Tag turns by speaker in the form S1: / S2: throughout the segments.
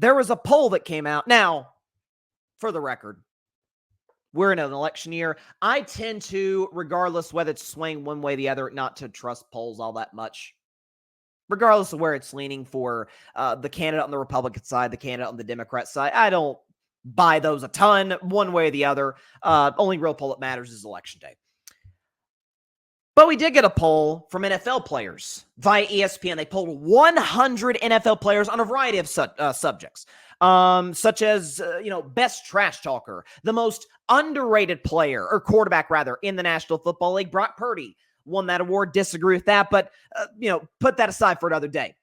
S1: there was a poll that came out. Now, for the record, we're in an election year. I tend to, regardless whether it's swaying one way or the other, not to trust polls all that much. Regardless of where it's leaning for the candidate on the Republican side, the candidate on the Democrat side. I don't buy those a ton one way or the other. Only real poll that matters is election day. But we did get a poll from NFL players via ESPN. They polled 100 NFL players on a variety of subjects, such as, best trash talker, the most underrated player, or quarterback rather, in the National Football League. Brock Purdy won that award. Disagree with that, but, put that aside for another day.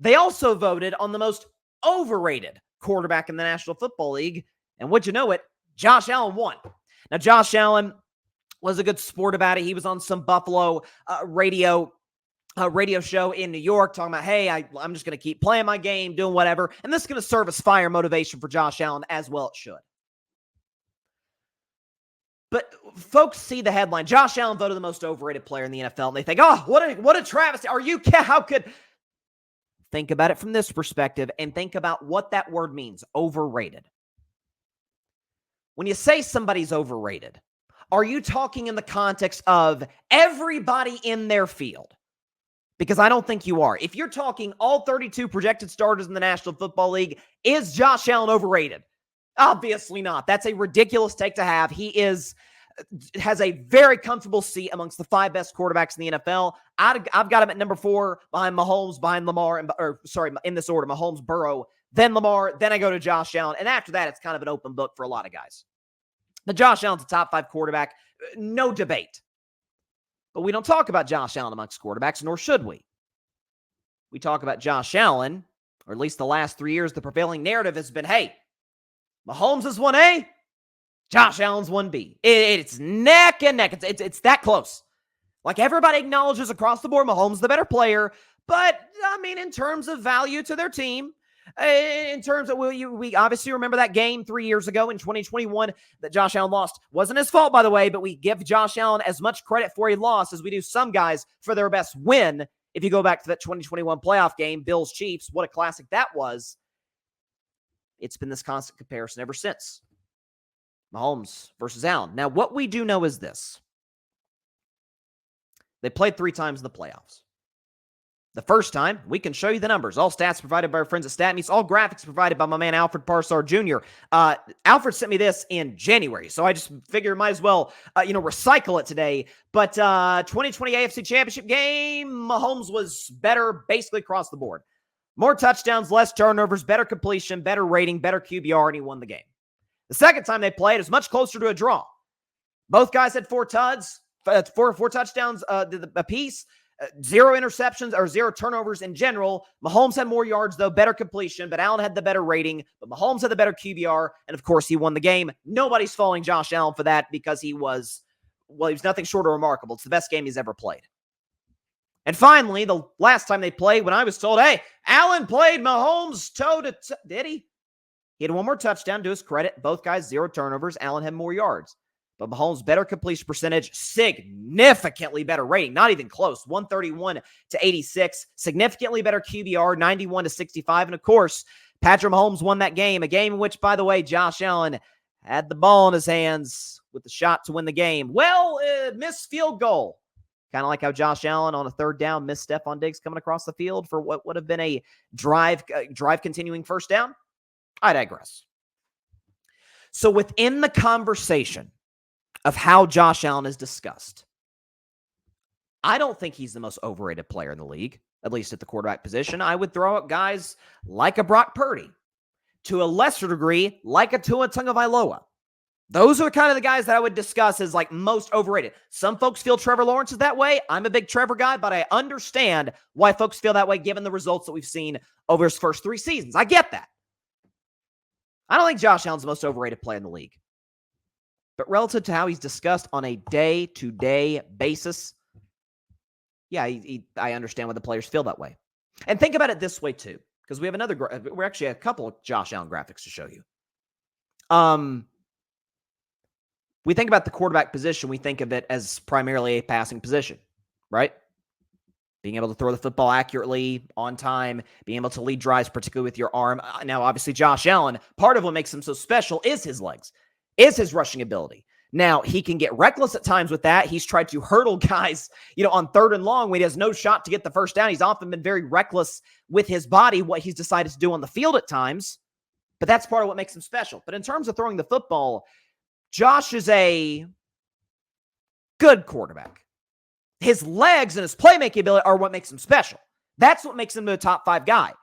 S1: They also voted on the most overrated quarterback in the National Football League. And would you know it, Josh Allen won. Now, Josh Allen was a good sport about it. He was on some Buffalo radio show in New York talking about, hey, I'm just going to keep playing my game, doing whatever. And this is going to serve as fire motivation for Josh Allen, as well it should. But folks see the headline, Josh Allen voted the most overrated player in the NFL, and they think, oh, what a travesty. How could... Think about it from this perspective and think about what that word means, overrated. When you say somebody's overrated, are you talking in the context of everybody in their field? Because I don't think you are. If you're talking all 32 projected starters in the National Football League, is Josh Allen overrated? Obviously not. That's a ridiculous take to have. He has a very comfortable seat amongst the 5 best quarterbacks in the NFL. I've got him at number 4 behind Mahomes, behind Lamar, in this order, Mahomes, Burrow, then Lamar, then I go to Josh Allen. And after that, it's kind of an open book for a lot of guys. But Josh Allen's a top 5 quarterback, no debate. But we don't talk about Josh Allen amongst quarterbacks, nor should we. We talk about Josh Allen, or at least the last 3 years, the prevailing narrative has been, hey, Mahomes is 1A, Josh Allen's 1B. It's neck and neck. It's that close. Like everybody acknowledges across the board, Mahomes the better player. But, in terms of value to their team, in terms of, we obviously remember that game 3 years ago in 2021 that Josh Allen lost. Wasn't his fault, by the way, but we give Josh Allen as much credit for a loss as we do some guys for their best win. If you go back to that 2021 playoff game, Bills-Chiefs, what a classic that was. It's been this constant comparison ever since. Mahomes versus Allen. Now, what we do know is this. They played 3 times in the playoffs. The first time, we can show you the numbers. All stats provided by our friends at StatMeets. All graphics provided by my man, Alfred Parsar Jr. Alfred sent me this in January, so I just figured might as well, recycle it today. But 2020 AFC Championship game, Mahomes was better basically across the board. More touchdowns, less turnovers, better completion, better rating, better QBR, and he won the game. The second time they played, it was much closer to a draw. Both guys had 4 touchdowns apiece. 0 interceptions or 0 turnovers in general. Mahomes had more yards, though, better completion, but Allen had the better rating, but Mahomes had the better QBR, and of course, he won the game. Nobody's faulting Josh Allen for that because he was nothing short of remarkable. It's the best game he's ever played. And finally, the last time they played, when I was told, hey, Allen played Mahomes toe-to-toe. Did he? He had 1 more touchdown, to his credit. Both guys, 0 turnovers. Allen had more yards. But Mahomes' better completion percentage, significantly better rating, not even close, 131 to 86, significantly better QBR, 91 to 65. And of course, Patrick Mahomes won that game, a game in which, by the way, Josh Allen had the ball in his hands with the shot to win the game. Well, missed field goal. Kind of like how Josh Allen on a 3rd down missed Stephon Diggs coming across the field for what would have been a drive continuing first down. I digress. So within the conversation of how Josh Allen is discussed, I don't think he's the most overrated player in the league, at least at the quarterback position. I would throw out guys like a Brock Purdy, to a lesser degree, like a Tua Tagovailoa. Those are kind of the guys that I would discuss as like most overrated. Some folks feel Trevor Lawrence is that way. I'm a big Trevor guy, but I understand why folks feel that way given the results that we've seen over his first 3 seasons. I get that. I don't think Josh Allen's the most overrated player in the league. But relative to how he's discussed on a day-to-day basis, yeah, I understand why the players feel that way. And think about it this way, too, because we have we're actually a couple of Josh Allen graphics to show you. We think about the quarterback position, we think of it as primarily a passing position, right? Being able to throw the football accurately, on time, being able to lead drives, particularly with your arm. Now, obviously, Josh Allen, part of what makes him so special is his legs, is his rushing ability. Now, he can get reckless at times with that. He's tried to hurdle guys, on 3rd and long when he has no shot to get the first down. He's often been very reckless with his body, what he's decided to do on the field at times. But that's part of what makes him special. But in terms of throwing the football, Josh is a good quarterback. His legs and his playmaking ability are what makes him special. That's what makes him a top 5 guy.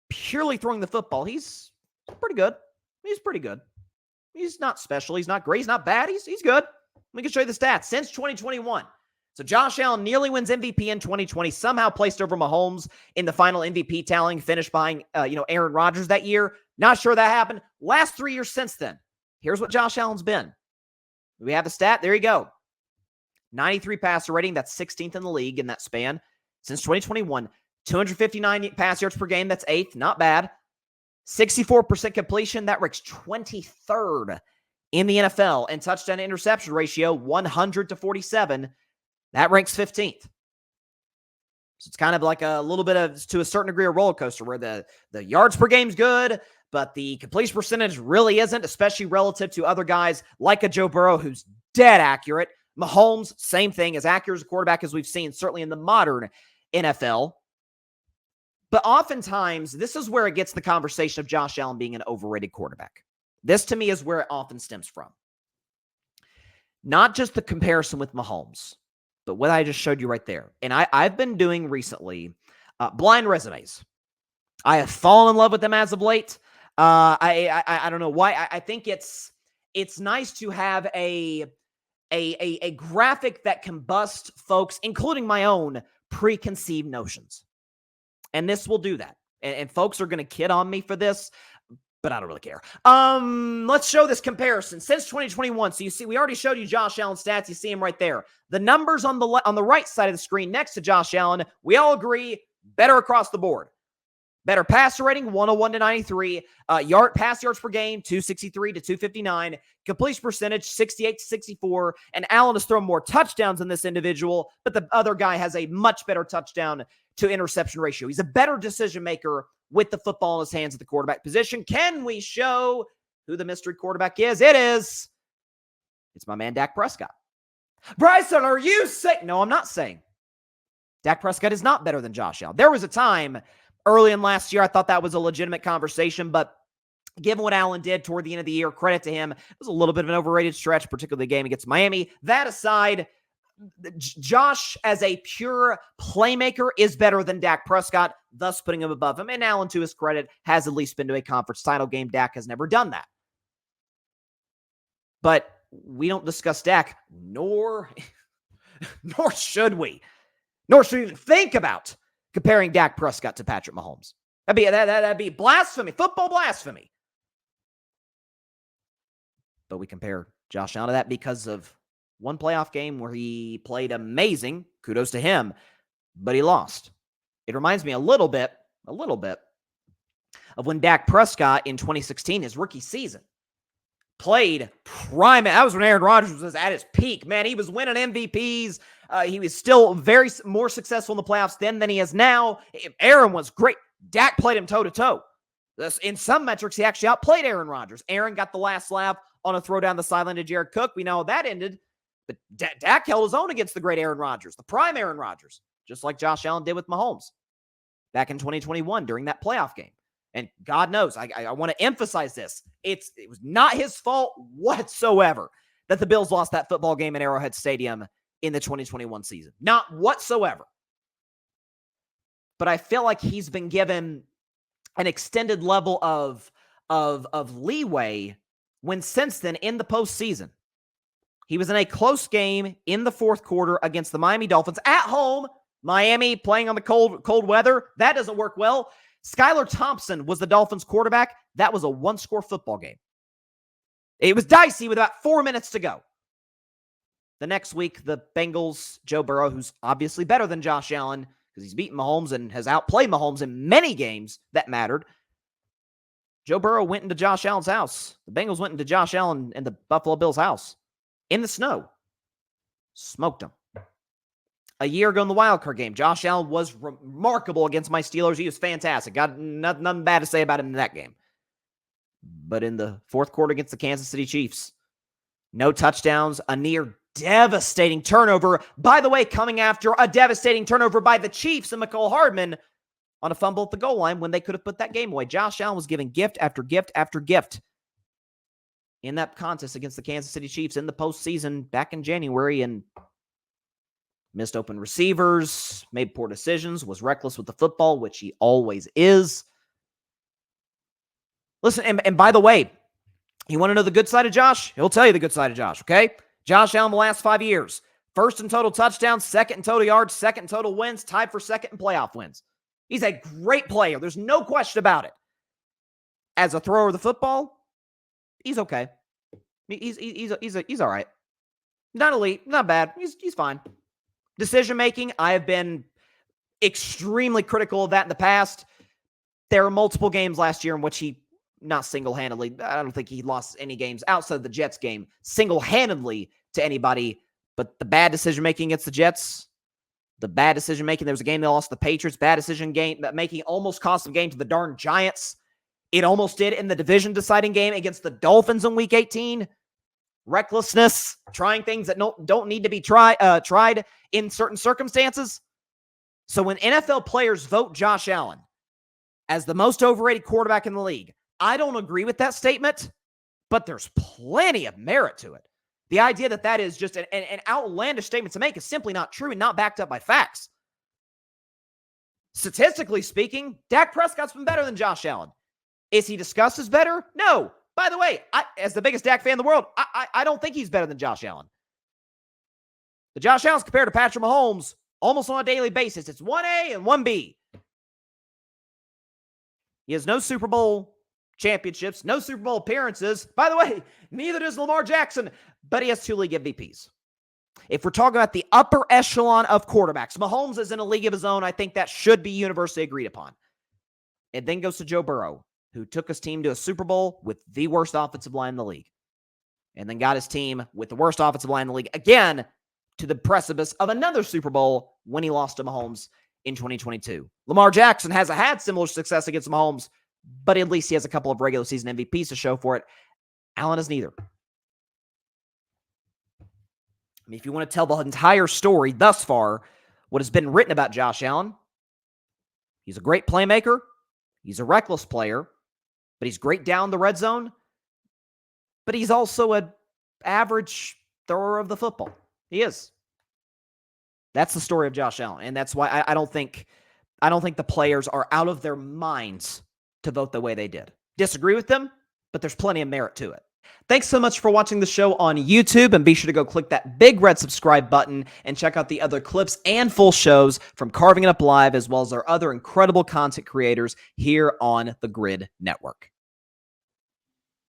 S1: Purely throwing the football, he's pretty good. He's pretty good. He's not special. He's not great. He's not bad. He's good. Let me show you the stats. Since 2021. So Josh Allen nearly wins MVP in 2020, somehow placed over Mahomes in the final MVP tallying, finished behind, Aaron Rodgers that year. Not sure that happened. Last 3 years since then. Here's what Josh Allen's been. We have the stat. There you go. 93 passer rating. That's 16th in the league in that span. Since 2021, 259 pass yards per game. That's 8th. Not bad. 64% completion. That ranks 23rd in the NFL. And touchdown to interception ratio, 100 to 47. That ranks 15th. So it's kind of like a little bit of, to a certain degree, a roller coaster where the yards per game's good, but the completion percentage really isn't, especially relative to other guys like a Joe Burrow, who's dead accurate. Mahomes, same thing, as accurate as a quarterback as we've seen, certainly in the modern NFL. But oftentimes, this is where it gets the conversation of Josh Allen being an overrated quarterback. This, to me, is where it often stems from. Not just the comparison with Mahomes, but what I just showed you right there. And I've been doing recently blind resumes. I have fallen in love with them as of late. I don't know why. I think it's nice to have a graphic that can bust folks, including my own, preconceived notions. And this will do that. And folks are going to kid on me for this, but I don't really care. Let's show this comparison since 2021. So you see, we already showed you Josh Allen's stats. You see him right there. The numbers on the right side of the screen next to Josh Allen, we all agree, better across the board. Better passer rating, 101 to 93. Pass yards per game, 263 to 259. Completion percentage, 68 to 64. And Allen has thrown more touchdowns than this individual, but the other guy has a much better touchdown to interception ratio. He's a better decision maker with the football in his hands at the quarterback position. Can we show who the mystery quarterback is? It's my man, Dak Prescott. Bryson, are you saying? No, I'm not saying. Dak Prescott is not better than Josh Allen. There was a time early in last year, I thought that was a legitimate conversation, but given what Allen did toward the end of the year, credit to him, it was a little bit of an overrated stretch, particularly the game against Miami. That aside, Josh, as a pure playmaker, is better than Dak Prescott, thus putting him above him. And Allen, to his credit, has at least been to a conference title game. Dak has never done that. But we don't discuss Dak, nor should we. Nor should we even think about comparing Dak Prescott to Patrick Mahomes. That'd be blasphemy, football blasphemy. But we compare Josh Allen to that because of one playoff game where he played amazing. Kudos to him, but he lost. It reminds me a little bit of when Dak Prescott in 2016, his rookie season, played prime. That was when Aaron Rodgers was at his peak. Man, he was winning MVPs. He was still very more successful in the playoffs then than he is now. Aaron was great. Dak played him toe-to-toe. In some metrics, he actually outplayed Aaron Rodgers. Aaron got the last laugh on a throw down the sideline to Jared Cook. We know how that ended. But Dak held his own against the great Aaron Rodgers, the prime Aaron Rodgers, just like Josh Allen did with Mahomes back in 2021 during that playoff game. And God knows, I want to emphasize this. It was not his fault whatsoever that the Bills lost that football game at Arrowhead Stadium in the 2021 season. Not whatsoever. But I feel like he's been given an extended level of leeway when since then in the postseason. He was in a close game in the fourth quarter against the Miami Dolphins at home. Miami playing on the cold weather. That doesn't work well. Skylar Thompson was the Dolphins quarterback. That was a one-score football game. It was dicey with about 4 minutes to go. The next week, the Bengals, Joe Burrow, who's obviously better than Josh Allen because he's beaten Mahomes and has outplayed Mahomes in many games that mattered. Joe Burrow went into Josh Allen's house. The Bengals went into Josh Allen and the Buffalo Bills' house in the snow. Smoked them. A year ago in the wildcard game, Josh Allen was remarkable against my Steelers. He was fantastic. Got nothing bad to say about him in that game. But in the fourth quarter against the Kansas City Chiefs, no touchdowns, a near devastating turnover. By the way, coming after a devastating turnover by the Chiefs and McCole Hardman on a fumble at the goal line when they could have put that game away. Josh Allen was giving gift after gift after gift in that contest against the Kansas City Chiefs in the postseason back in January, and missed open receivers, made poor decisions, was reckless with the football, which he always is. Listen, and by the way, you want to know the good side of Josh? He'll tell you the good side of Josh, okay? Josh Allen the last 5 years. First in total touchdowns, second in total yards, second in total wins, tied for second in playoff wins. He's a great player. There's no question about it. As a thrower of the football, he's okay. He's all right. Not elite, not bad. He's fine. Decision-making, I have been extremely critical of that in the past. There were multiple games last year in which he, not single-handedly, I don't think he lost any games outside of the Jets game, single-handedly to anybody, but the bad decision-making against the Jets, the bad decision-making, there was a game they lost to the Patriots, bad decision-making almost cost them game to the darn Giants. It almost did in the division-deciding game against the Dolphins in Week 18. Recklessness, trying things that don't need to be tried in certain circumstances. So when NFL players vote Josh Allen as the most overrated quarterback in the league, I don't agree with that statement, but there's plenty of merit to it. The idea that that is just an outlandish statement to make is simply not true and not backed up by facts. Statistically speaking, Dak Prescott's been better than Josh Allen. Is he discussed as better? No. By the way, as the biggest Dak fan in the world, I don't think he's better than Josh Allen. The Josh Allen's compared to Patrick Mahomes almost on a daily basis. It's 1A and 1B. He has no Super Bowl championships, no Super Bowl appearances. By the way, neither does Lamar Jackson, but he has 2 league MVPs. If we're talking about the upper echelon of quarterbacks, Mahomes is in a league of his own. I think that should be universally agreed upon. It then goes to Joe Burrow, who took his team to a Super Bowl with the worst offensive line in the league, and then got his team with the worst offensive line in the league again to the precipice of another Super Bowl when he lost to Mahomes in 2022. Lamar Jackson has had similar success against Mahomes, but at least he has a couple of regular season MVPs to show for it. Allen is neither. I mean, if you want to tell the entire story thus far, what has been written about Josh Allen, he's a great playmaker. He's a reckless player, but he's great down the red zone. But he's also an average thrower of the football. He is. That's the story of Josh Allen, and that's why I don't think the players are out of their minds to vote the way they did. Disagree with them, but there's plenty of merit to it. Thanks so much for watching the show on YouTube, and be sure to go click that big red subscribe button and check out the other clips and full shows from Carving It Up Live, as well as our other incredible content creators here on the Grid Network.